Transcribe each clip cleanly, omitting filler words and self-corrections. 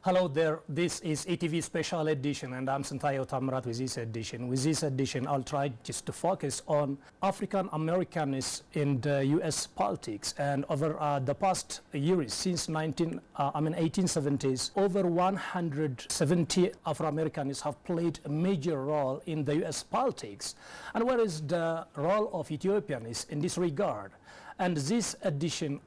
Hello there, this is ETV Special Edition and I'm Ethio-Americans with this edition. With this edition, I'll try just to focus on African Americans in the US politics. And over the past years, since 1870s, over 170 Afro-Americans have played a major role in the US politics. And where is the role of Ethiopians in this regard? And this edition,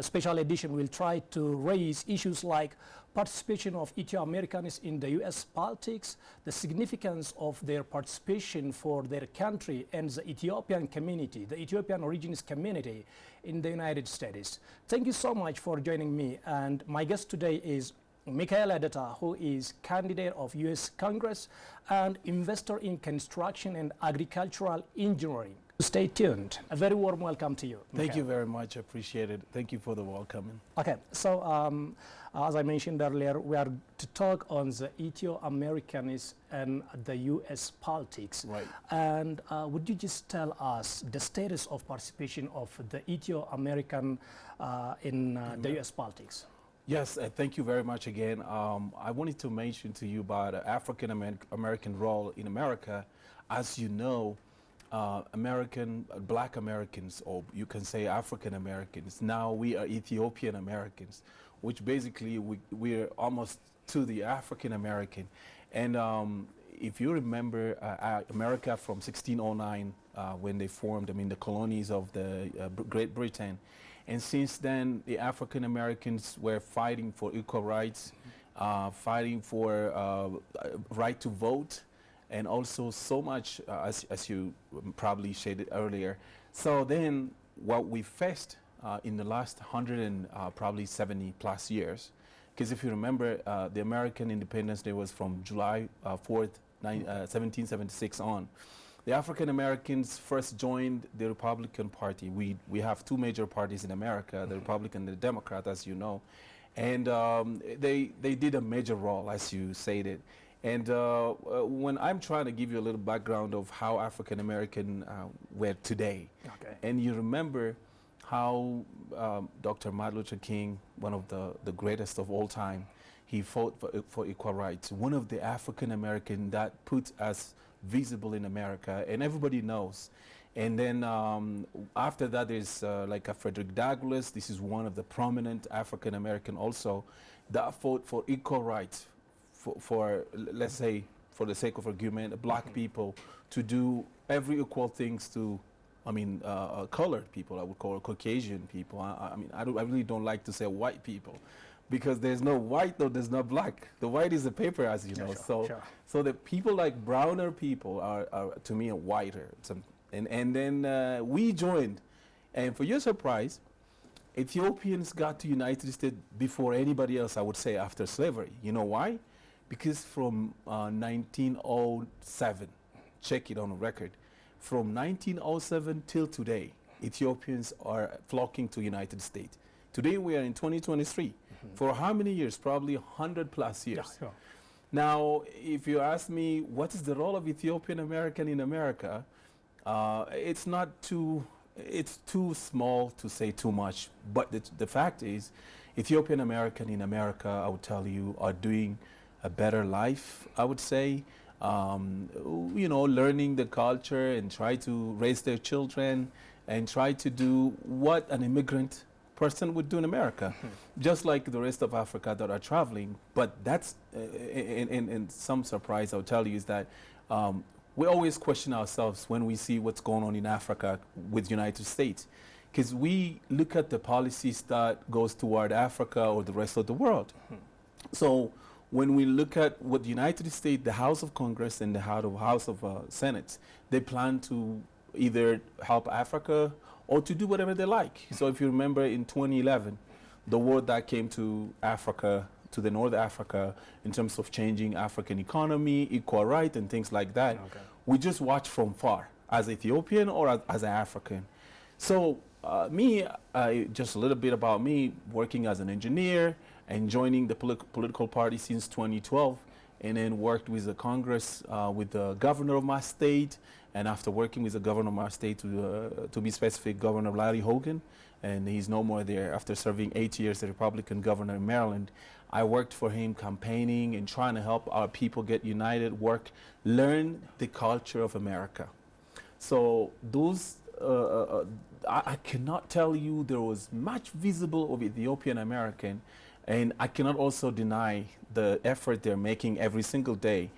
special edition, will try to raise issues like participation of Ethio-Americans in the US politics, the significance of their participation for their country and the Ethiopian community, the Ethiopian origins community in the United States. Thank you so much for joining me. And my guest today is Michael Edeta, who is candidate of US Congress and investor in construction and agricultural engineering. Stay tuned. A very warm welcome to you. Thank you very much. I appreciate it. Thank you for the welcoming. Okay, so as I mentioned earlier, we are to talk on the Ethio-Americans and the U.S. politics. Right. And would you just tell us the status of participation of the Ethio-American in the U.S. politics? Yes, thank you very much again. I wanted to mention to you about African American role in America. As you know, Black Americans, or you can say African Americans. Now we are Ethiopian Americans, which basically we're almost to the African American. And if you remember America from 1609, when they formed, the colonies of the Great Britain. And since then, the African Americans were fighting for equal rights, fighting for right to vote, and also so much, as you probably stated earlier. So then what we faced in the last 100 and probably 70 plus years, because if you remember, the American Independence Day was from July 4th, 1776 on. The African Americans first joined the Republican Party. We have two major parties in America, the Republican and the Democrat, as you know. And they did a major role, as you stated. And when I'm trying to give you a little background of how African American were today, okay. And you remember how Dr. Martin Luther King, one of the greatest of all time, he fought for equal rights. One of the African American that put us visible in America, and everybody knows. And then after that, there's like a Frederick Douglass. This is one of the prominent African American also that fought for equal rights. For let's say, for the sake of argument, black people to do every equal things to, colored people, I would call Caucasian people. I really don't like to say white people, because there's no white, though there's no black. The white is the paper, as you know. So the people like browner people are to me whiter. And then we joined, and for your surprise, Ethiopians got to United States before anybody else, I would say, after slavery. You know why? Because from 1907, check it on the record, from 1907 till today, Ethiopians are flocking to United States. Today we are in 2023. For how many years? Probably 100 plus years. Yeah, sure. Now, if you ask me, what is the role of Ethiopian American in America? It's too small to say too much. But the fact is, Ethiopian American in America, I would tell you, are doing a better life, I would say, learning the culture and try to raise their children and try to do what an immigrant person would do in America, just like the rest of Africa that are traveling. But that's, in some surprise, I'll tell you, is that we always question ourselves when we see what's going on in Africa with United States, because we look at the policies that goes toward Africa or the rest of the world. So when we look at what the United States, the House of Congress and the House of Senate, they plan to either help Africa or to do whatever they like. So if you remember in 2011, the war that came to Africa, to the North Africa, in terms of changing African economy, equal right and things like that, okay. We just watch from far as Ethiopian or as an African. So just a little bit about me, working as an engineer and joining the political party since 2012, and then worked with the Congress, with the governor of my state, and after working with the governor of my state, to be specific, Governor Larry Hogan, and he's no more there. After serving 8 years as Republican governor in Maryland, I worked for him campaigning and trying to help our people get united, work, learn the culture of America. So those, I cannot tell you there was much visible of Ethiopian American, and I cannot also deny the effort they're making every single day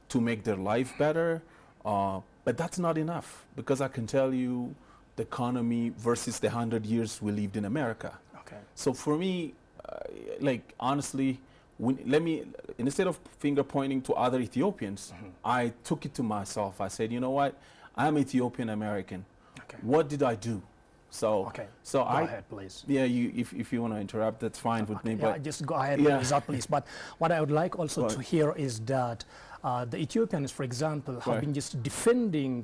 to make their life better, but that's not enough, because I can tell you the economy versus the 100 years we lived in America. Okay. So for me, like honestly, instead of finger pointing to other Ethiopians, I took it to myself. I said, you know what? I'm Ethiopian American. Okay. What did I do? So, okay. So go ahead, please. Yeah, if you want to interrupt, that's fine with me. Yeah, but just go ahead, yeah. with that, please. But what I would like also to hear is that the Ethiopians, for example, have been just defending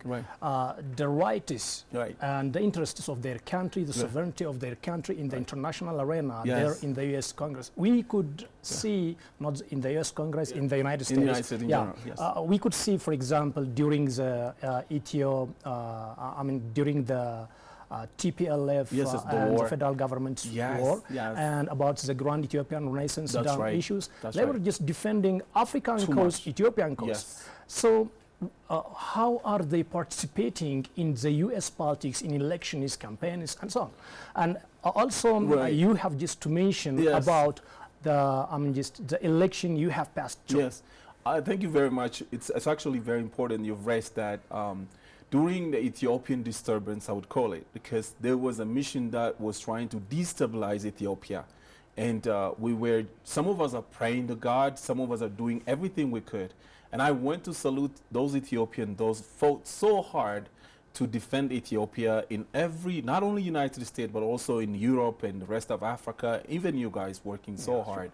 the rights and the interests of their country, the sovereignty of their country in the international arena, there in the U.S. Congress. We could see, not in the U.S. Congress, in the United States. In the United States in general, yes. We could see, for example, during the during the TPLF and the federal government's war, and about the Grand Ethiopian Renaissance Dam issues. They were just defending African coast, Ethiopian coast. So how are they participating in the U.S. politics, in elections, campaigns, and so on? And also, you have just to mention about the election you have passed through. Yes, thank you very much. It's actually very important you've raised that. During the Ethiopian disturbance, I would call it, because there was a mission that was trying to destabilize Ethiopia. And some of us are praying to God, some of us are doing everything we could. And I went to salute those Ethiopians, those fought so hard to defend Ethiopia in not only United States, but also in Europe and the rest of Africa, even you guys working so hard.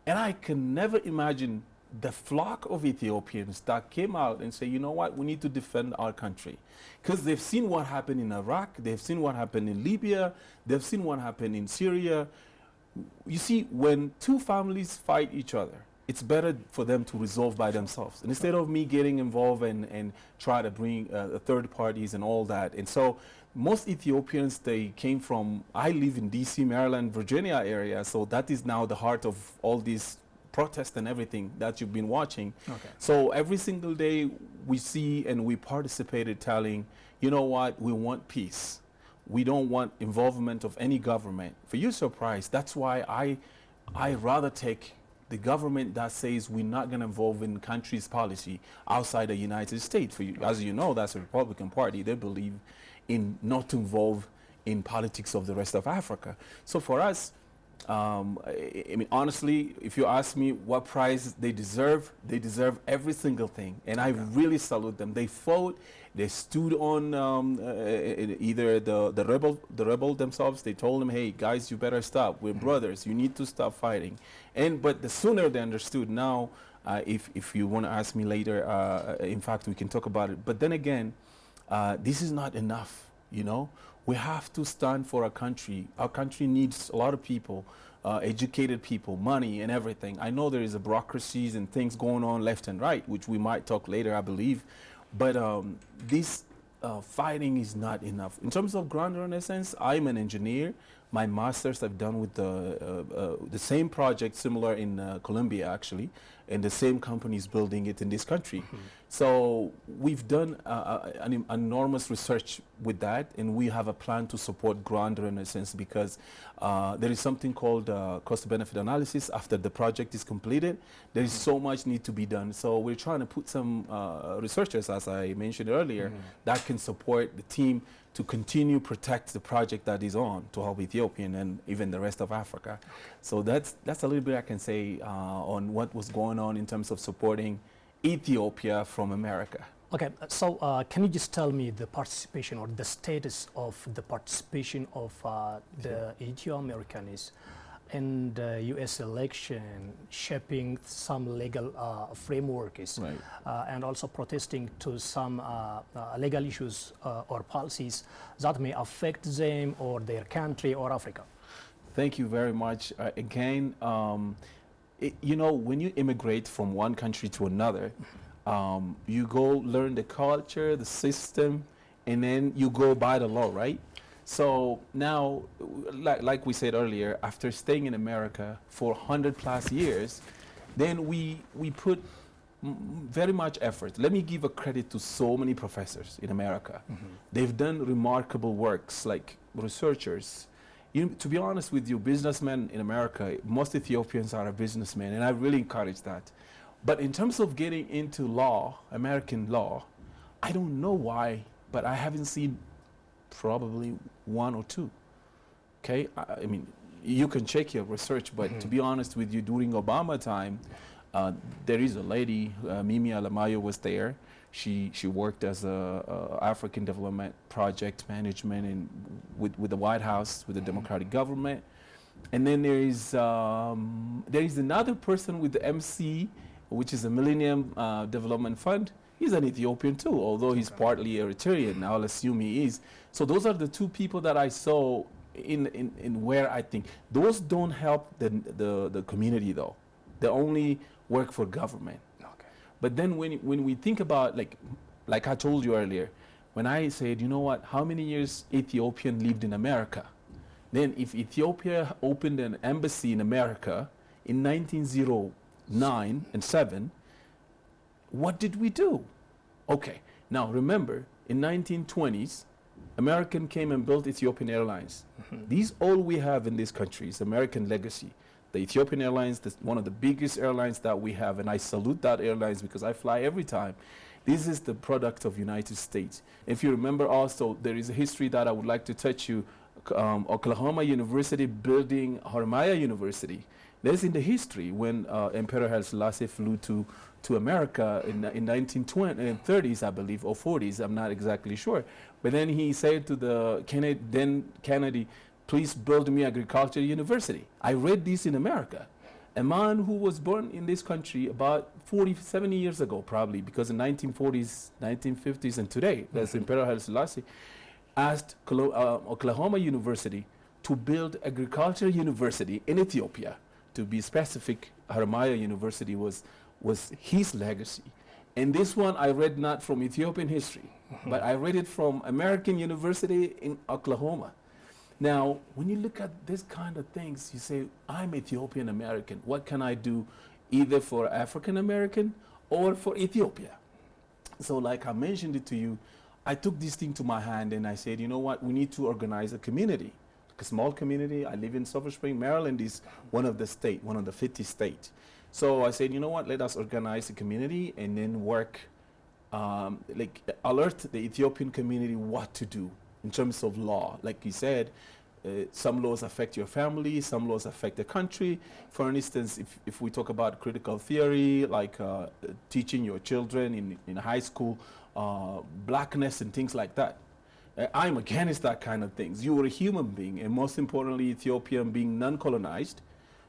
And I can never imagine the flock of Ethiopians that came out and say, you know what, we need to defend our country. Because they've seen what happened in Iraq, they've seen what happened in Libya, they've seen what happened in Syria. You see, when two families fight each other, it's better for them to resolve by themselves. And instead of me getting involved and try to bring third parties and all that. And so most Ethiopians, they came from, I live in DC, Maryland, Virginia area, so that is now the heart of all these protest and everything that you've been watching. Okay. So every single day we see and we participated telling, you know what, we want peace. We don't want involvement of any government. For your surprise, that's why I rather take the government that says we're not going to involve in country's policy outside the United States. For you, as you know, that's a Republican Party. They believe in not to involve in politics of the rest of Africa. So for us, I mean, honestly, if you ask me what prize they deserve every single thing. And I really salute them. They fought, they stood on either the rebel themselves. They told them, hey, guys, you better stop. We're brothers. You need to stop fighting. But the sooner they understood, now, if you want to ask me later, in fact, we can talk about it. But then again, this is not enough, you know. We have to stand for our country. Our country needs a lot of people, educated people, money and everything. I know there is a bureaucracies and things going on left and right, which we might talk later, I believe. But this fighting is not enough. In terms of Grand Renaissance, I'm an engineer. My master's I've done with the same project, similar in Colombia, actually, and the same company is building it in this country. So we've done an enormous research with that, and we have a plan to support Grand Renaissance because there is something called cost-benefit analysis after the project is completed. There is so much need to be done. So we're trying to put some researchers, as I mentioned earlier, that can support the team to continue protect the project that is on to help Ethiopian and even the rest of Africa. So that's a little bit I can say on what was going on in terms of supporting Ethiopia from America. Okay, so can you just tell me the participation or the status of the participation of the Ethio-Americans in the U.S. election, shaping some legal frameworks, and also protesting to some legal issues or policies that may affect them or their country or Africa? Thank you very much. Again, you know, when you immigrate from one country to another, you go learn the culture, the system, and then you go by the law, right? So now, like we said earlier, after staying in America for 100 plus years, then we put very much effort. Let me give a credit to so many professors in America. They've done remarkable works, like researchers. To be honest with you, businessmen in America, most Ethiopians are a businessman, and I really encourage that. But in terms of getting into law, American law, I don't know why, but I haven't seen probably one or two. Okay, I mean, you can check your research, but to be honest with you, during Obama time, there is a lady, Mimi Alamayo was there. She worked as a African development project management with the White House, with the Democratic government. And then there is another person with the MC, which is a Millennium Development Fund. He's an Ethiopian too, although he's partly Eritrean. I'll assume he is. So those are the two people that I saw in where I think those don't help the community though. They only work for government. Okay. But then when we think about like I told you earlier, when I said, you know what, how many years Ethiopian lived in America? Then if Ethiopia opened an embassy in America in 1909 and 7, what did we do? Okay, now remember, in 1920s, American came and built Ethiopian Airlines. These all we have in this country is American legacy. The Ethiopian Airlines, one of the biggest airlines that we have, and I salute that airlines because I fly every time. This is the product of United States. If you remember also, there is a history that I would like to touch you. Oklahoma University building Harmaya University. There's in the history when Emperor Haile Selassie flew to America in 1930s, I believe, or 40s, I'm not exactly sure. But then he said to the Kennedy, please build me agriculture university. I read this in America. A man who was born in this country about 40, 70 years ago, probably, because in 1940s, 1950s, and today, that's Emperor Haile Selassie, asked Oklahoma University to build agriculture university in Ethiopia. To be specific, Harmaya University was his legacy. And this one I read not from Ethiopian history, but I read it from American University in Oklahoma. Now, when you look at this kind of things, you say, I'm Ethiopian American. What can I do either for African American or for Ethiopia? So like I mentioned it to you, I took this thing to my hand and I said, you know what, we need to organize a community, like a small community. I live in Silver Spring, Maryland is one of the 50 states. So I said, you know what, let us organize a community and then work, alert the Ethiopian community what to do in terms of law. Like you said, some laws affect your family, some laws affect the country. For instance, if we talk about critical theory, like teaching your children in high school, blackness and things like that. I'm against that kind of things. You are a human being, and most importantly, Ethiopian being non-colonized,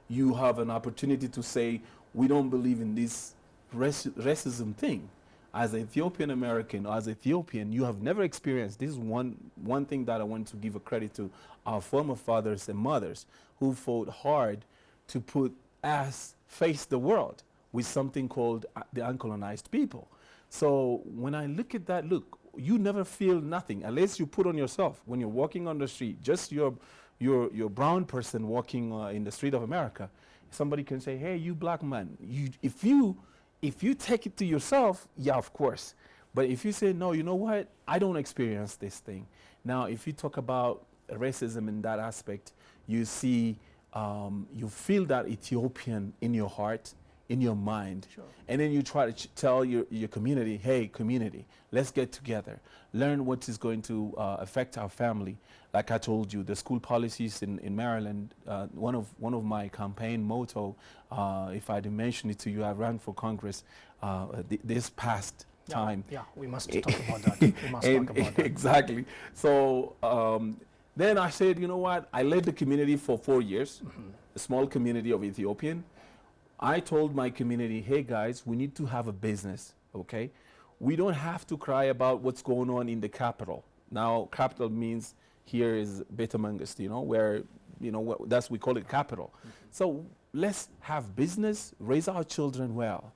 you have an opportunity to say, we don't believe in this racism thing. As an Ethiopian American, or as Ethiopian, you have never experienced. This is one thing that I want to give a credit to our former fathers and mothers who fought hard to put us face the world with something called the uncolonized people. So when I look at that, look, you never feel nothing unless you put on yourself. When you're walking on the street, just your brown person walking in the street of America, somebody can say, hey, you black man, if you take it to yourself, yeah, of course. But if you say, no, you know what, I don't experience this thing. Now, if you talk about racism in that aspect, you see, you feel that Ethiopian in your heart, in your mind. Sure. And then you try to tell your community, hey, community, let's get together. Learn what is going to affect our family. Like I told you, the school policies in Maryland, one of my campaign motto, if I didn't mention it to you, I ran for Congress this past time. Yeah, we must talk about that. We must talk about that. Exactly. So then I said, you know what? I led the community for 4 years, a small community of Ethiopian. I told my community, hey guys, we need to have a business, okay? We don't have to cry about what's going on in the capital. Now, capital means here is Beta Mangus, where, that's we call it capital. So let's have business, raise our children well,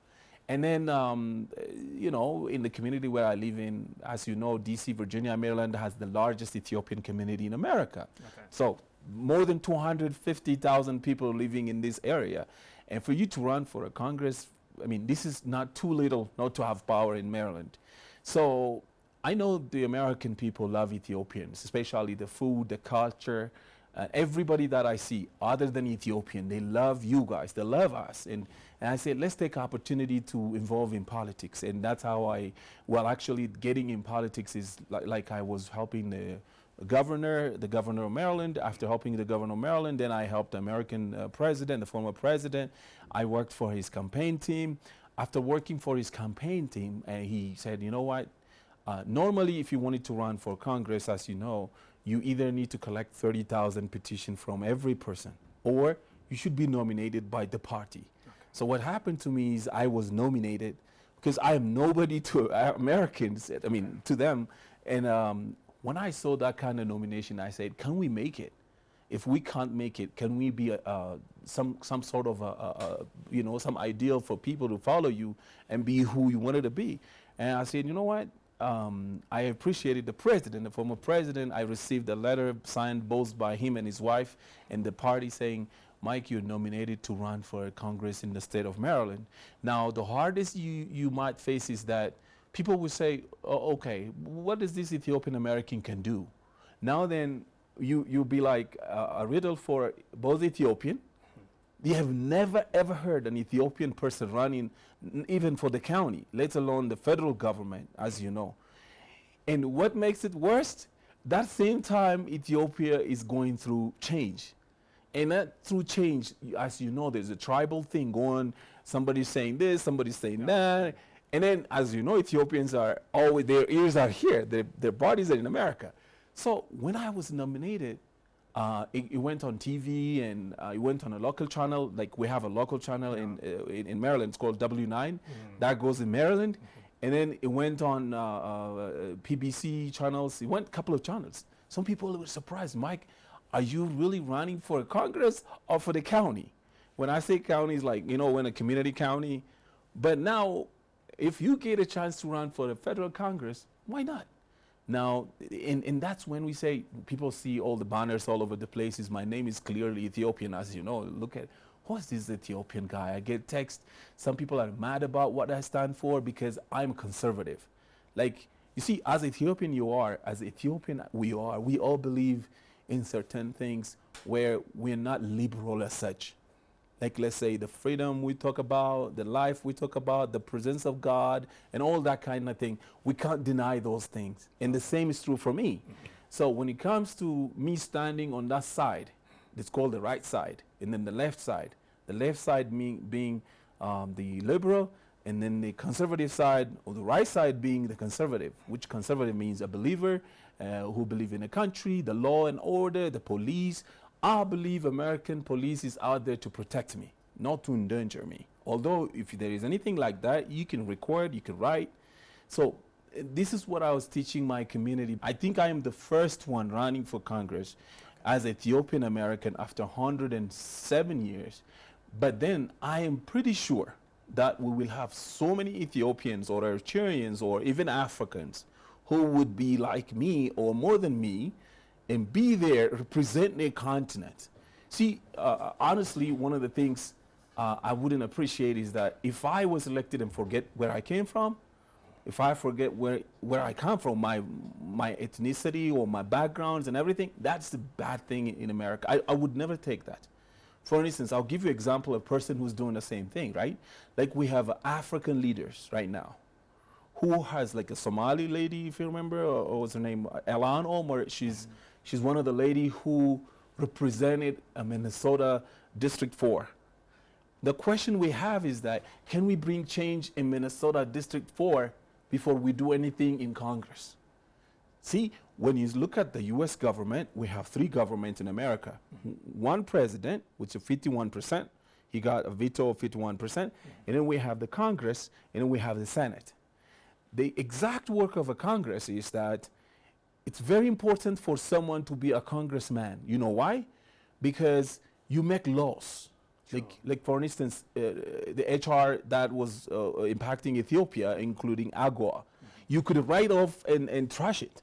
And then, you know, in the community where I live in, as you know, D.C., Virginia, Maryland has the largest Ethiopian community in America. Okay. So more than 250,000 people living in this area. And for you to run for a Congress, I mean, this is not too little not to have power in Maryland. So I know the American people love Ethiopians, especially the food, the culture. Everybody that I see, other than Ethiopian, they love you guys. They love us. And I said, let's take opportunity to involve in politics. And that's how well, actually getting in politics is like I was helping the governor of Maryland. After helping the governor of Maryland, then I helped the American president, the former president. I worked for his campaign team. After working for his campaign team, he said, you know what? Normally, if you wanted to run for Congress, as you know, you either need to collect 30,000 petitions from every person, or you should be nominated by the party. Okay. So what happened to me is I was nominated because I am nobody to Americans, I mean, to them. And when I saw that kind of nomination, I said, can we make it? If we can't make it, can we be some sort of, you know, some ideal for people to follow you and be who you wanted to be? And I said, you know what? I appreciated the president, the former president. I received a letter signed both by him and his wife and the party saying, Mike, you're nominated to run for Congress in the state of Maryland. Now, the hardest you might face is that people will say, oh, okay, what does this Ethiopian American can do? Now then, you'll be like a riddle for both Ethiopian. You have never ever heard an Ethiopian person running even for the county, let alone the federal government, as you know. And what makes it worse? That same time, Ethiopia is going through change. And that through change, as you know, there's a tribal thing going. Somebody's saying this, somebody's saying that. And then, as you know, Ethiopians are always, their ears are here, their bodies are in America. So when I was nominated, it went on TV and it went on a local channel. Like we have a local channel in Maryland. It's called W9. That goes in Maryland. And then it went on PBC channels. It went a couple of channels. Some people were surprised. Mike, are you really running for Congress or for the county? When I say county, it's like, you know, when a community county. But now, if you get a chance to run for the federal Congress, why not? Now, and that's when we say, people see all the banners all over the places. My name is clearly Ethiopian, as you know. Look at, who's this Ethiopian guy? I get text. Some people are mad about what I stand for because I'm conservative. Like, you see, as Ethiopian you are, as Ethiopian we are, we all believe in certain things where we're not liberal as such. Like, let's say the freedom we talk about, the life we talk about, the presence of God, and all that kind of thing. We can't deny those things. And the same is true for me. So when it comes to me standing on that side, it's called the right side, and then the left side being the liberal, and then the conservative side, or the right side being the conservative, which conservative means a believer who believe in a country, the law and order, the police. I believe American police is out there to protect me, not to endanger me. Although if there is anything like that, you can record, you can write. So this is what I was teaching my community. I think I am the first one running for Congress as Ethiopian American after 107 years. But then I am pretty sure that we will have so many Ethiopians or Eritreans or even Africans who would be like me or more than me and be there representing their continent. See, honestly, one of the things I wouldn't appreciate is that if I was elected and forget where I came from, if I forget where I come from, my ethnicity or my backgrounds and everything, that's the bad thing in America. I would never take that. For instance, I'll give you an example of a person who's doing the same thing, right? Like we have African leaders right now who has like a Somali lady, if you remember, or what's her name, Elan Omar. She's one of the lady who represented Minnesota District 4. The question we have is that, can we bring change in Minnesota District 4 before we do anything in Congress? See, when you look at the U.S. government, we have 3 governments in America. One president, which is 51%. He got a veto of 51%. And then we have the Congress, and then we have the Senate. The exact work of a Congress is that it's very important for someone to be a congressman. You know why? Because you make laws. Sure. Like for instance, the HR that was impacting Ethiopia, including AGOA, you could write off and trash it.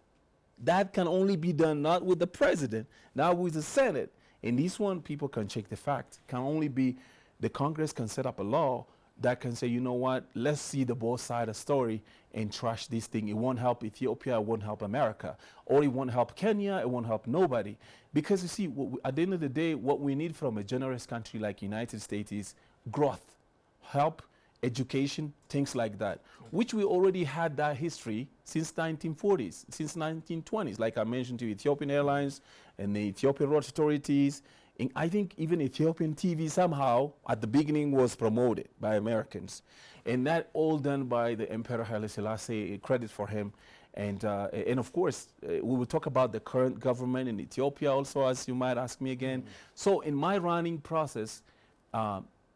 That can only be done not with the president, not with the Senate. In this one, people can check the fact. Can only be the Congress can set up a law that can say, you know what, let's see the both side of the story and trash this thing. It won't help Ethiopia, it won't help America, or it won't help Kenya, it won't help nobody. Because you see, at the end of the day, what we need from a generous country like United States is growth, help, education, things like that, which we already had that history since 1940s, since 1920s. Like I mentioned to you, Ethiopian Airlines and the Ethiopian Road Authorities. And I think even Ethiopian TV somehow at the beginning was promoted by Americans. And that all done by the Emperor Haile Selassie, credit for him. And of course, we will talk about the current government in Ethiopia also, as you might ask me again. So in my running process,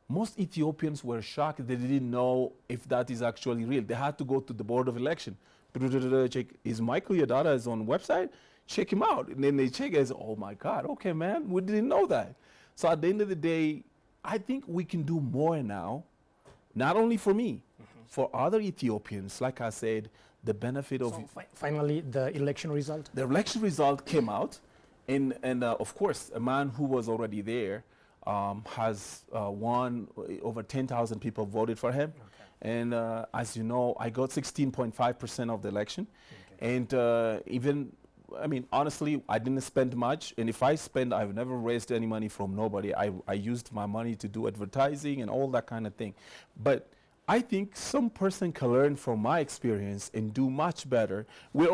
most Ethiopians were shocked. They didn't know if that is actually real. They had to go to the Board of Election. Check, is Michael Yadada is on website? Check him out. And then they check it and say, oh my God, okay, man, we didn't know that. So at the end of the day, I think we can do more now, not only for me, for other Ethiopians. Like I said, the benefit of... So finally, the election result? The election result came out, and of course, a man who was already there has won. Over 10,000 people voted for him. Okay. And as you know, I got 16.5% of the election. Okay. And even, I mean, honestly, I didn't spend much. And if I spend, I've never raised any money from nobody. I used my money to do advertising and all that kind of thing. But I think some person can learn from my experience and do much better. We're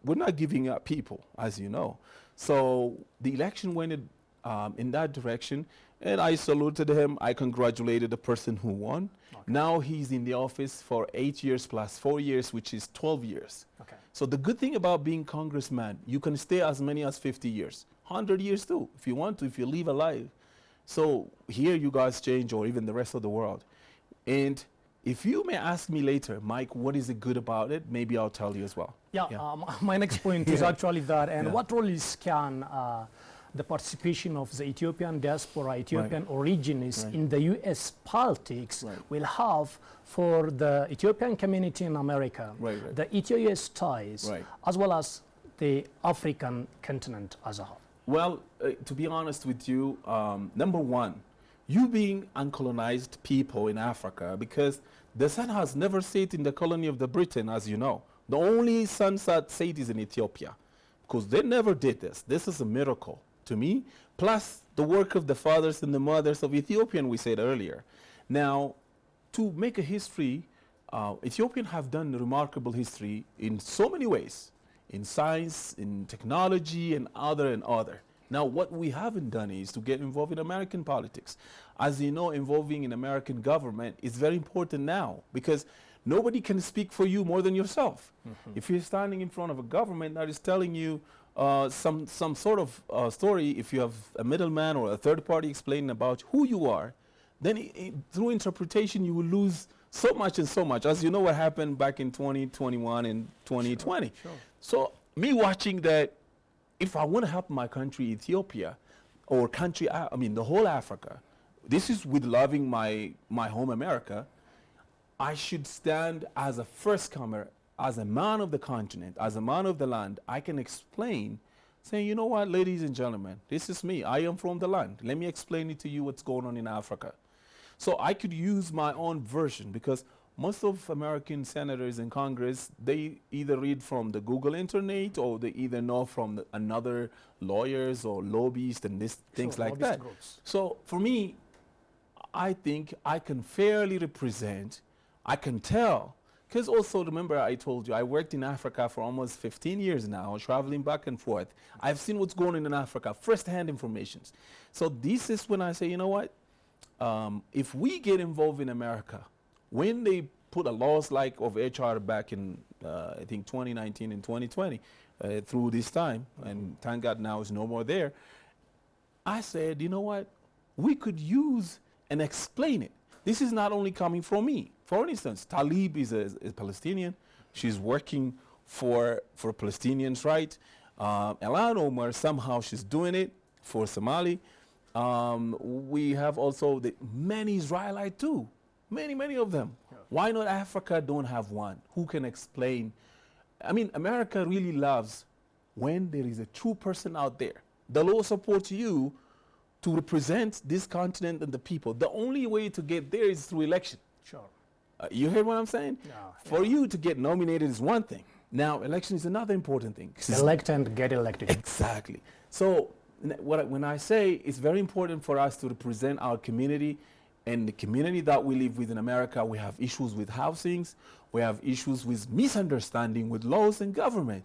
not giving up people, as you know. So the election went in that direction, and I saluted him. I congratulated the person who won. Okay. Now he's in the office for 8 years plus 4 years, which is 12 years. Okay. So the good thing about being congressman, you can stay as many as 50 years, 100 years too, if you want to, if you live alive. So here you guys change, or even the rest of the world. And if you may ask me later, Mike, what is it good about it? Maybe I'll tell you as well. Yeah. My next point is actually that. And what role can the participation of the Ethiopian diaspora, Ethiopian origins in the U.S. politics will have for the Ethiopian community in America, the Ethio-US ties, as well as the African continent as a whole? Well, to be honest with you, number one, you being uncolonized people in Africa, because the sun has never set in the colony of the Britain, as you know. The only sunset set is in Ethiopia, because they never did this. This is a miracle to me, plus the work of the fathers and the mothers of Ethiopian, we said earlier. Now, to make a history, Ethiopians have done remarkable history in so many ways, in science, in technology, and other. Now, what we haven't done is to get involved in American politics. As you know, involving in American government is very important now, because nobody can speak for you more than yourself. If you're standing in front of a government that is telling you some sort of story, if you have a middleman or a third party explaining about who you are, then through interpretation you will lose so much and so much. As you know what happened back in 2021 and 2020. Sure. So me watching that, if I want to help my country, Ethiopia, or country, I mean the whole Africa, this is with loving my home America, I should stand as a first comer, as a man of the continent, as a man of the land. I can explain, saying, you know what, ladies and gentlemen, this is me. I am from the land. Let me explain it to you what's going on in Africa. So I could use my own version, because most of American senators in Congress, they either read from the Google internet, or they either know from another lawyers or lobbyists and things like that. Groups. So for me, I think I can fairly represent, I can tell, because also remember I told you I worked in Africa for almost 15 years now, traveling back and forth. I've seen what's going on in Africa, first-hand information. So this is when I say, you know what, if we get involved in America, when they put a laws like of HR back in, I think 2019 and 2020, through this time, and thank God now is no more there, I said, you know what, we could use and explain it. This is not only coming from me. For instance, Talib is a Palestinian. She's working for Palestinians' right. Elan Omar, somehow she's doing it for Somali. We have also the many Israelite too, many of them. Yeah. Why not Africa don't have one? Who can explain? I mean, America really loves when there is a true person out there. The law supports you to represent this continent and the people. The only way to get there is through election. Sure. You hear what I'm saying? Yeah, For you to get nominated is one thing. Now, election is another important thing. Elect and get elected. Exactly. So when I say it's very important for us to represent our community and the community that we live with in America, we have issues with housings, we have issues with misunderstanding with laws and government.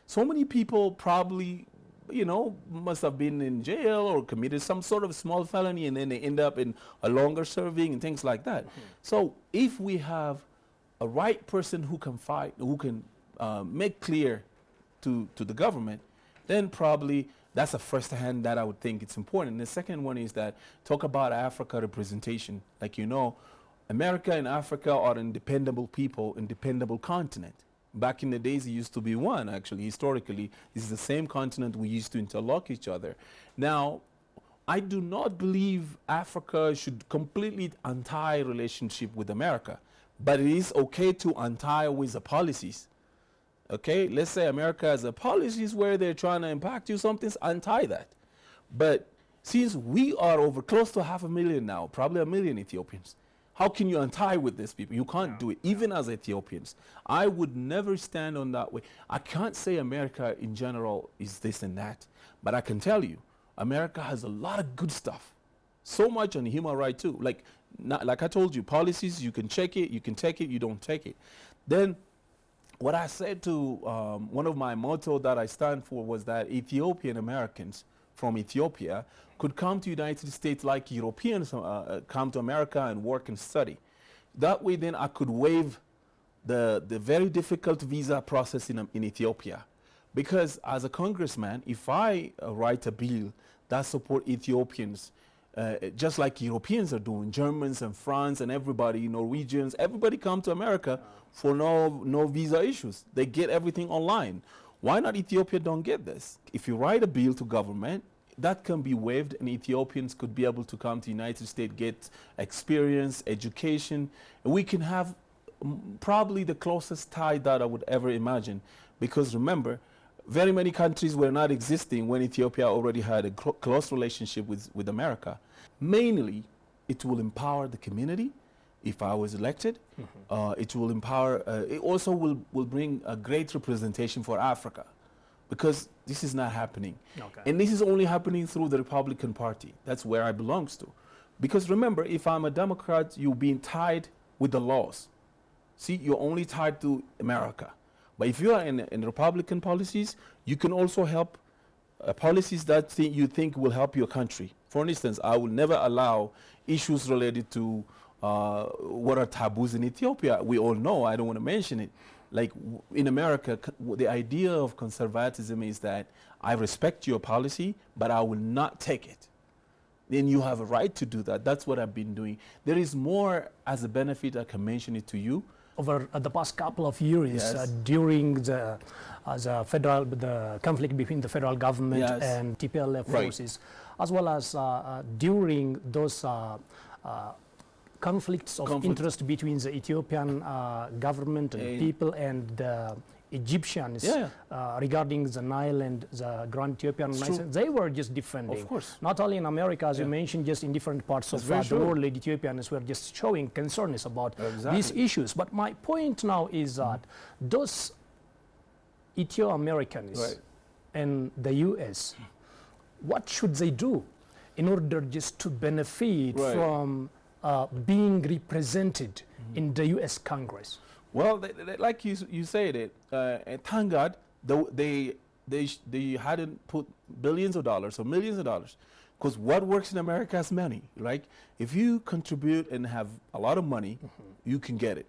So many people probably, you know, must have been in jail or committed some sort of small felony and then they end up in a longer serving and things like that. So if we have a right person who can fight, who can make clear to the government, then probably that's the first hand that I would think it's important. And the second one is that talk about Africa representation. Like, you know, America and Africa are independable people, independable continent. Back in the days, it used to be one, actually, historically. This is the same continent we used to interlock each other. Now, I do not believe Africa should completely untie relationship with America, but it is okay to untie with the policies. Okay, let's say America has a policies where they're trying to impact you, something's untie that. But since we are over close to 500,000 now, probably 1 million Ethiopians, how can you untie with these people? You can't do it, even as Ethiopians. I would never stand on that way. I can't say America in general is this and that, but I can tell you, America has a lot of good stuff. So much on human rights too. Like I told you, policies, you can check it, you can take it, you don't take it. Then what I said to one of my motto that I stand for was that Ethio-Americans from Ethiopia could come to United States like Europeans come to America and work and study. That way then I could waive the very difficult visa process in Ethiopia. Because as a congressman, if I write a bill that support Ethiopians, just like Europeans are doing, Germans and France and everybody, Norwegians, everybody come to America for no visa issues. They get everything online. Why not Ethiopia don't get this? If you write a bill to government, that can be waived and Ethiopians could be able to come to the United States, get experience, education, and we can have probably the closest tie that I would ever imagine. Because remember, very many countries were not existing when Ethiopia already had a close relationship with America. Mainly, it will empower the community if I was elected. It will empower, it also will bring a great representation for Africa, because this is not happening. Okay. And this is only happening through the Republican Party. That's where I belongs to. Because remember, if I'm a Democrat, you're being tied with the laws. See, you're only tied to America. But if you are in Republican policies, you can also help policies that you think will help your country. For instance, I will never allow issues related to what are taboos in Ethiopia. We all know, I don't want to mention it. Like in America, the idea of conservatism is that I respect your policy, but I will not take it. Then you have a right to do that. That's what I've been doing. There is more as a benefit, I can mention it to you. Over the past couple of years, Yes. During the conflict between the federal government Yes. and TPLF Right. forces, as well as during those conflicts of interest between the Ethiopian government and people and the Egyptians regarding the Nile and the Grand Ethiopian Basin, they were just defending. Of course. Not only in America, as you mentioned, just in different parts That's of very the true. world, Ethiopians were just showing concerns about these Exactly. issues. But my point now is that those Ethio-Americans Right. and the US, what should they do in order just to benefit Right. from being represented in the US Congress? Well, like you said it, and thank God they hadn't put billions of dollars or millions of dollars, because what works in America is money. Like if you contribute and have a lot of money, you can get it.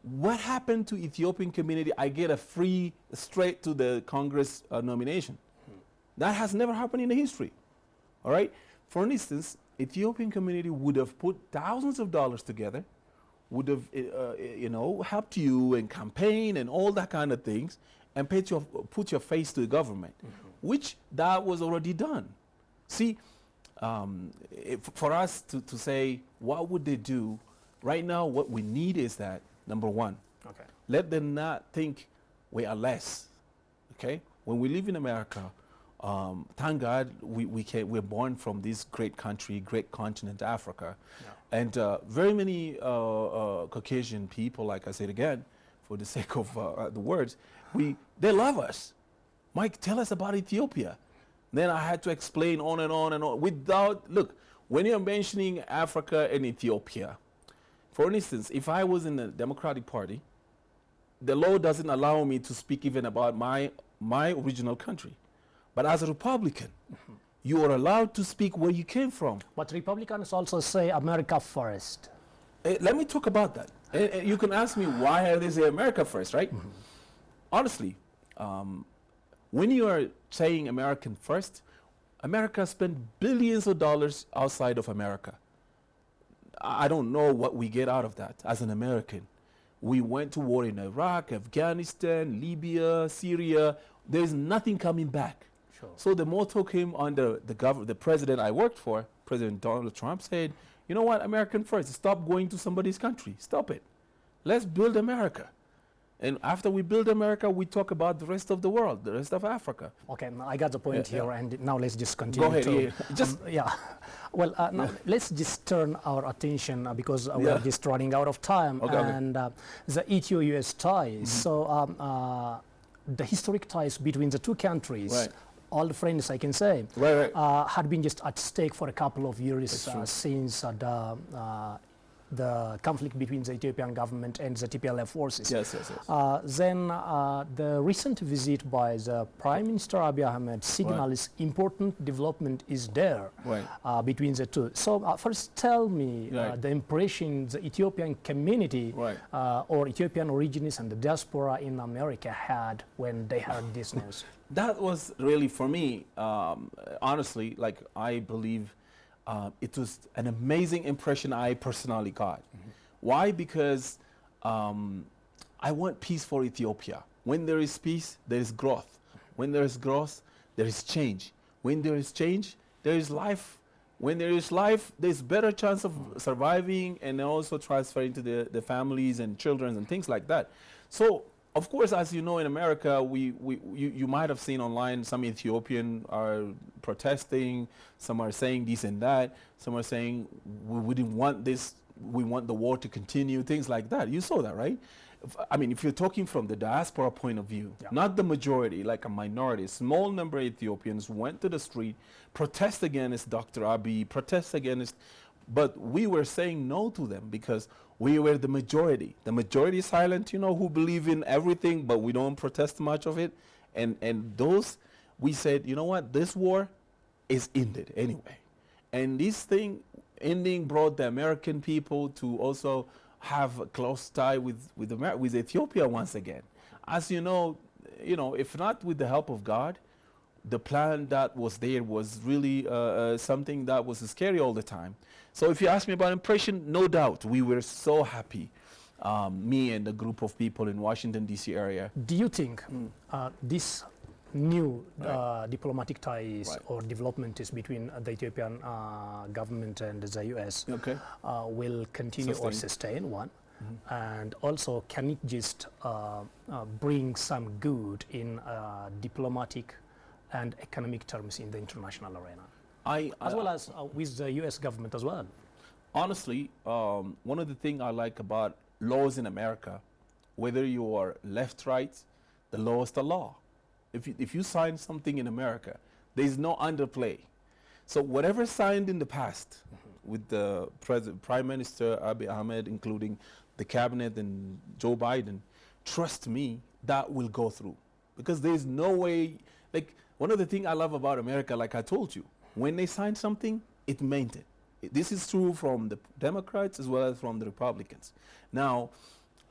What happened to Ethiopian community? I get a free straight to the Congress nomination. That has never happened in the history. All right. For instance, Ethiopian community would have put thousands of dollars together, would have helped you in campaign and all that kind of things, and put your face to the government, which that was already done. See, For us to say, what would they do? Right now, what we need is that, number one, Okay. let them not think we are less, okay? When we live in America, thank God we're born from this great country, great continent, Africa. Yeah. And very many Caucasian people, like I said again, for the sake of the words, they love us. Mike, tell us about Ethiopia. Then I had to explain on and on and on look, when you're mentioning Africa and Ethiopia, for instance, if I was in the Democratic Party, the law doesn't allow me to speak even about my original country. But as a Republican, you are allowed to speak where you came from. But Republicans also say America first. Let me talk about that. You can ask me why they say America first, right? Honestly, when you are saying American first, America spent billions of dollars outside of America. I don't know what we get out of that as an American. We went to war in Iraq, Afghanistan, Libya, Syria. There's nothing coming back. Sure. So the motto came under the president I worked for, President Donald Trump, said, you know what, American first, stop going to somebody's country. Stop it. Let's build America. And after we build America, we talk about the rest of the world, the rest of Africa. Okay, I got the point here, and now let's just continue. Go ahead. Yeah. Well, now let's just turn our attention because we're just running out of time. Okay, and the Ethio-US ties. So the historic ties between the two countries, right, all the friends I can say, right, had been just at stake for a couple of years since the conflict between the Ethiopian government and the TPLF forces. Yes. Then the recent visit by the Prime Minister Abiy Ahmed signals important development is there between the two. So first tell me the impression the Ethiopian community or Ethiopian origins and the diaspora in America had when they heard this news. That was really, for me, honestly, like I believe it was an amazing impression I personally got. Why? Because I want peace for Ethiopia. When there is peace, there is growth. When there is growth, there is change. When there is change, there is life. When there is life, there's better chance of surviving and also transferring to the families and children and things like that. So, of course, as you know, in America, you might have seen online some Ethiopian are protesting, some are saying this and that, some are saying we didn't want this, we want the war to continue, things like that. You saw that, right? I mean, if you're talking from the diaspora point of view, not the majority, like a minority, a small number of Ethiopians went to the street, protest against Dr. Abiy, protest against, but we were saying no to them because we were the majority. The majority is silent, you know, who believe in everything, but we don't protest much of it. And those, we said, you know what, this war is ended anyway. And this thing ending brought the American people to also have a close tie with Ethiopia once again. As you know, if not with the help of God, the plan that was there was really something that was scary all the time. So if you ask me about impression, no doubt, we were so happy, me and a group of people in Washington, D.C. area. Do you think this new diplomatic ties or developments between the Ethiopian government and the U.S. Will continue or sustain, one? And also, can it just bring some good in diplomatic and economic terms in the international arena, as well as with the U.S. government as well? Honestly, one of the things I like about laws in America, whether you are left, right, the law is the law. If you sign something in America, there is no underplay. So whatever signed in the past with the Prime Minister Abiy Ahmed, including the cabinet and Joe Biden, trust me, that will go through. Because there is no way, like, one of the things I love about America, like I told you, when they sign something, it meant it. This is true from the Democrats as well as from the Republicans. Now,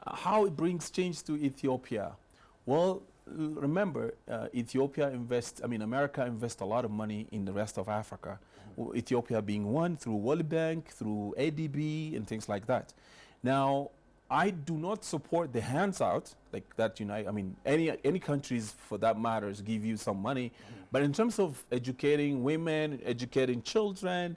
how it brings change to Ethiopia? Well, remember, America invests a lot of money in the rest of Africa. Ethiopia being one, through World Bank, through ADB, and things like that. Now, I do not support the hands out like that. I mean, any countries for that matters give you some money, but in terms of educating women, educating children,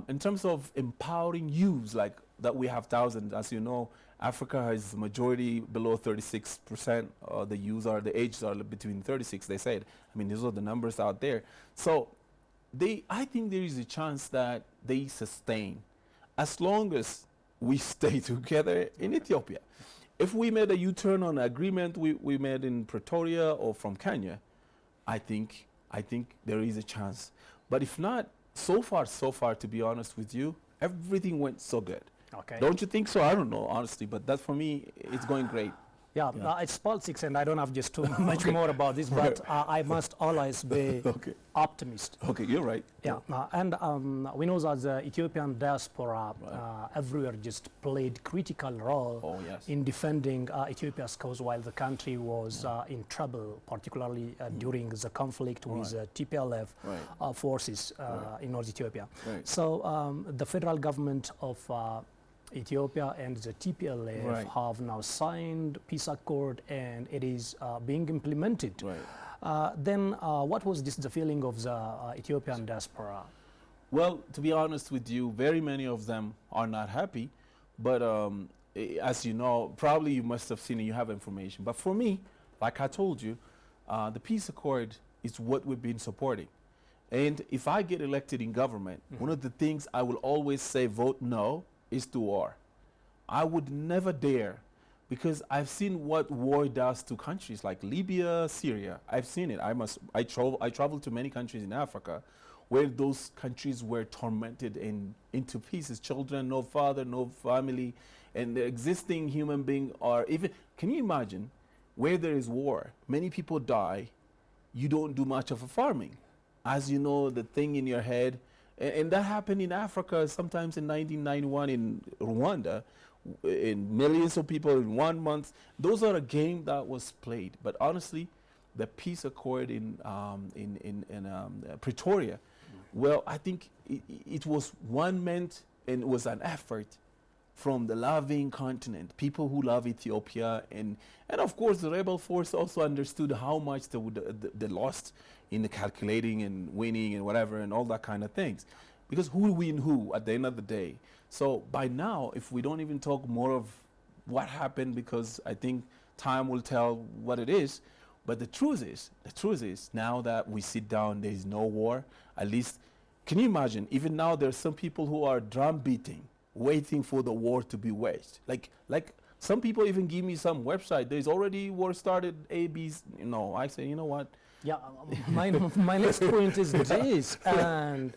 in terms of empowering youths, like that we have thousands, as you know, Africa has majority below 36%. The ages are between 36. They said. I mean, these are the numbers out there. So, I think there is a chance that they sustain, as long as we stay together in Ethiopia. If we made a U-turn on an agreement we made in Pretoria or from Kenya, I think there is a chance. But if not, so far, to be honest with you, everything went so good. Okay. Don't you think so? I don't know, honestly, but that for me, it's going great. Yeah, it's politics, and I don't have just too much more about this, but I must always be optimist. Okay, you're right. Yeah, and we know that the Ethiopian diaspora everywhere just played critical role in defending Ethiopia's cause while the country was in trouble, particularly during the conflict with TPLF forces in North Ethiopia. So the federal government of Ethiopia and the TPLF have now signed peace accord, and it is being implemented. Then what was the feeling of the Ethiopian diaspora? Well, to be honest with you, very many of them are not happy, but as you know, probably you must have seen it, you have information. But for me, like I told you, the peace accord is what we've been supporting. And if I get elected in government, one of the things I will always say, vote no, is to war. I would never dare, because I've seen what war does to countries like Libya, Syria. I've seen it. I traveled to many countries in Africa where those countries were tormented into pieces. Children, no father, no family, and the existing human being are even. Can you imagine where there is war? Many people die. You don't do much of a farming, as you know, the thing in your head. And that happened in Africa sometimes in 1991 in Rwanda, in millions of people in 1 month. Those are a game that was played. But honestly, the peace accord in Pretoria, well, I think it was one meant, and it was an effort from the loving continent, people who love Ethiopia, and of course the rebel force also understood how much they lost in the calculating and winning and whatever and all that kind of things, because who will win who at the end of the day. So by now, if we don't even talk more of what happened, because I think time will tell what it is, but the truth is now that we sit down, there is no war. At least, can you imagine, even now there's some people who are drum beating, waiting for the war to be waged. Like some people even give me some website, there's already war started, ABs. I say, you know what? Yeah, my next point is this, and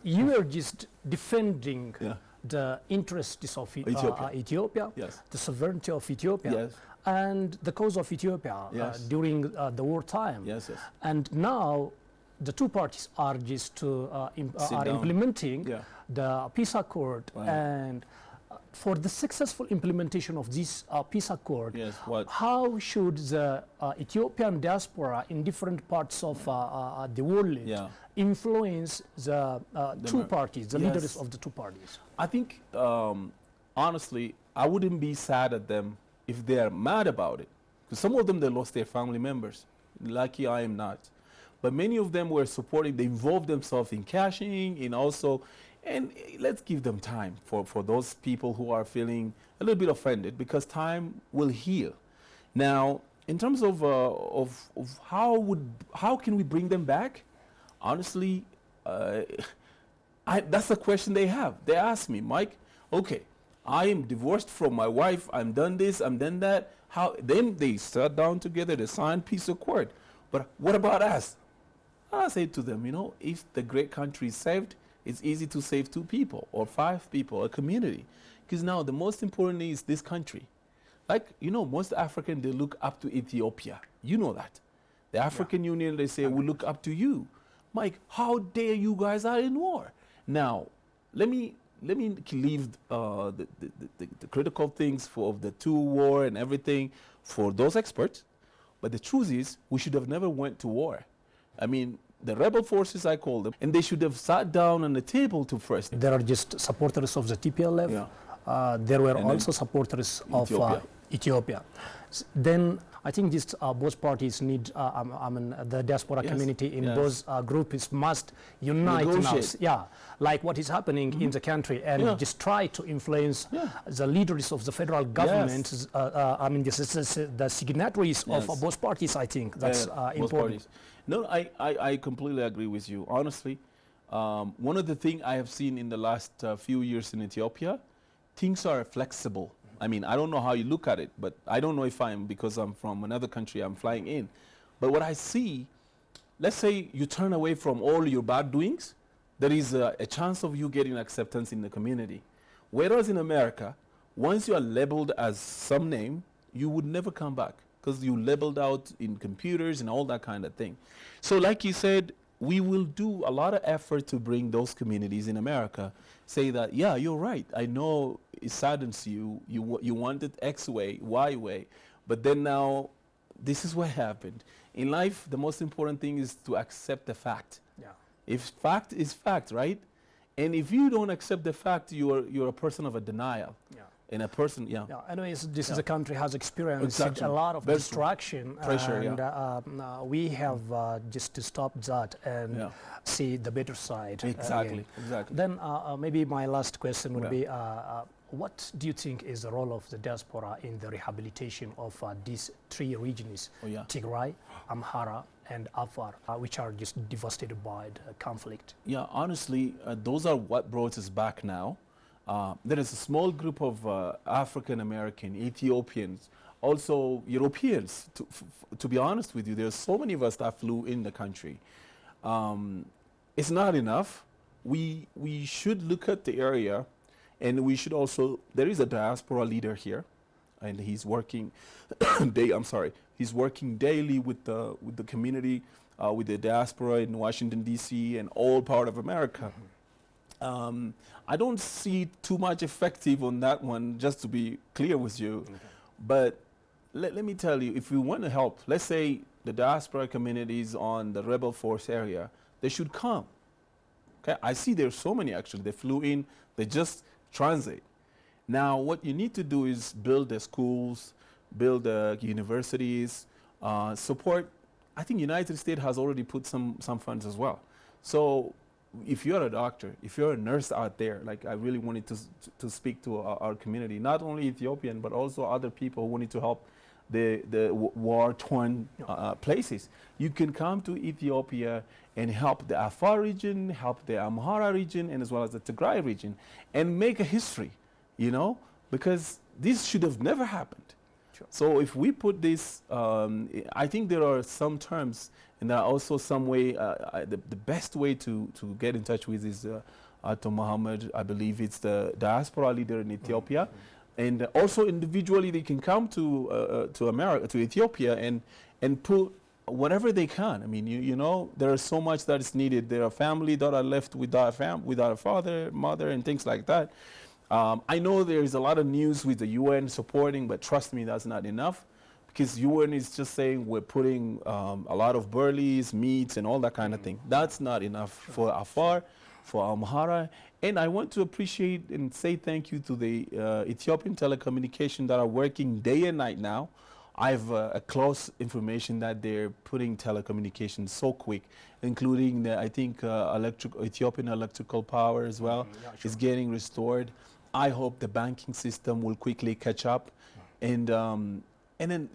you are just defending the interests of Ethiopia, the sovereignty of Ethiopia, and the cause of Ethiopia during the wartime. And now the two parties are just implementing the peace accord, and for the successful implementation of this peace accord, how should the Ethiopian diaspora in different parts of the world influence the two parties, the leaders of the two parties? I think, honestly, I wouldn't be sad at them if they're mad about it, because some of them, they lost their family members. Lucky I am not. But many of them were supporting, they involved themselves in cashing, in also. And let's give them time for those people who are feeling a little bit offended, because time will heal. Now, in terms of how can we bring them back? Honestly, that's the question they have. They ask me, Mike, okay, I am divorced from my wife. I'm done this, I'm done that. How? Then they sat down together, they signed peace accord. But what about us? I say to them, if the great country is saved, it's easy to save 2 people or 5 people, a community. Because now the most important is this country. Like, most Africans, they look up to Ethiopia. You know that. The African Union, they say, we look up to you. Mike, how dare you guys are in war? Now, let me leave the critical things of the 2 war and everything for those experts. But the truth is, we should have never went to war. I mean, the rebel forces, I call them, and they should have sat down on the table to first. There are just supporters of the TPLF there were And also supporters of Ethiopia. Ethiopia. Then I think these both parties need, I mean, the diaspora Yes, community in yes. both groups must unite now. Negotiate. Yeah, like what is happening in the country, and Yeah. just try to influence Yeah. the leaders of the federal government. I mean, this is the signatories of Yes. both parties. I think that's both important. parties. No, I completely agree with you. Honestly, one of the things I have seen in the last few years in Ethiopia, things are flexible. I mean, I don't know how you look at it, but I don't know if because I'm from another country, I'm flying in. But what I see, let's say you turn away from all your bad doings, there is a chance of you getting acceptance in the community. Whereas in America, once you are labeled as some name, you would never come back because you labeled out in computers and all that kind of thing. So like you said, we will do a lot of effort to bring those communities in America, say that, yeah, you're right. I know it saddens you. You wanted X way, Y way, but then now this is what happened. In life, the most important thing is to accept the fact. Yeah. If fact is fact, right? And if you don't accept the fact, you're a person of a denial. Yeah. And a person, yeah. Yeah, anyways, this is a country has experienced Exactly. a lot of Very distraction, pressure, and we have just to stop that and Yeah. see the better side. Exactly, again. exactly. Then maybe my last question would Yeah. be, what do you think is the role of the diaspora in the rehabilitation of these three regions, Oh, yeah. Tigray, Amhara, and Afar, which are just devastated by the conflict? Yeah, honestly, those are what brought us back now. There is a small group of African American, Ethiopians, also Europeans. To be honest with you, there's so many of us that flew in the country. It's not enough. We should look at the area, and we should also. There is a diaspora leader here, and he's working. He's working daily with the community, with the diaspora in Washington D.C. and all part of America. I don't see too much effective on that one, just to be clear with you. Okay. But let me tell you, if we want to help, let's say the diaspora communities on the rebel force area, they should come. Okay, I see there's so many actually. They flew in, they just transit. Now, what you need to do is build the schools, build the universities, support. I think United States has already put some funds as well. So if you're a doctor, if you're a nurse out there, like I really wanted to speak to our community, not only Ethiopian, but also other people who wanted to help the war-torn places. You can come to Ethiopia and help the Afar region, help the Amhara region, and as well as the Tigray region, and make a history, you know, because this should have never happened. Sure. So if we put this, I think there are some terms, and there are also some way, the best way to get in touch with is Ato Mohammed. I believe it's the diaspora leader in Ethiopia. And also individually they can come to America, to Ethiopia, and put whatever they can. I mean, you know, there is so much that is needed. There are families that are left without a father, mother, and things like that. I know there is a lot of news with the UN supporting, but trust me, that's not enough. Because UN is just saying we're putting a lot of burleys, meats, and all that kind of thing. That's not enough for Afar, for Amhara. And I want to appreciate and say thank you to the Ethiopian telecommunication that are working day and night now. I have a close information that they're putting telecommunications so quick, including I think Ethiopian electrical power as well is getting restored. I hope the banking system will quickly catch up, and then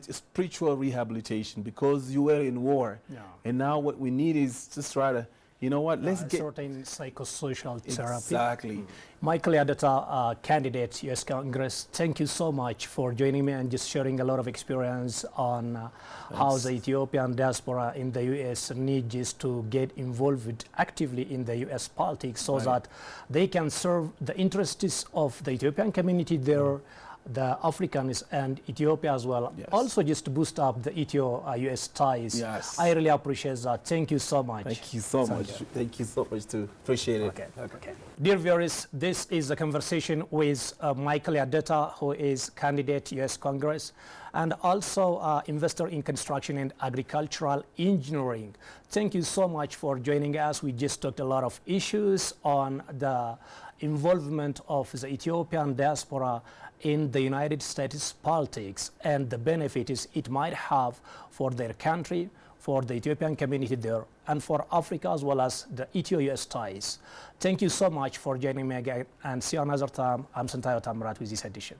spiritual rehabilitation, because you were in war, and now what we need is just try to, you know what, let's get certain psychosocial therapy. Exactly. Michael Adata, candidate U.S. Congress, thank you so much for joining me and just sharing a lot of experience on how the Ethiopian diaspora in the U.S. needs to get involved actively in the U.S. politics so that they can serve the interests of the Ethiopian community there, the Africans and Ethiopia as well. Yes. Also just to boost up the Ethio-US ties. Yes. I really appreciate that. Thank you so much. Thank you so much. Thank you so much too. Appreciate it. Okay. Dear viewers, this is a conversation with Michael Adeta, who is candidate US Congress and also investor in construction and agricultural engineering. Thank you so much for joining us. We just talked a lot of issues on the involvement of the Ethiopian diaspora in the United States politics and the benefits it might have for their country, for the Ethiopian community there, and for Africa as well as the Ethio-US ties. Thank you so much for joining me again, and see you another time. I'm Santayo Tamrat with this edition.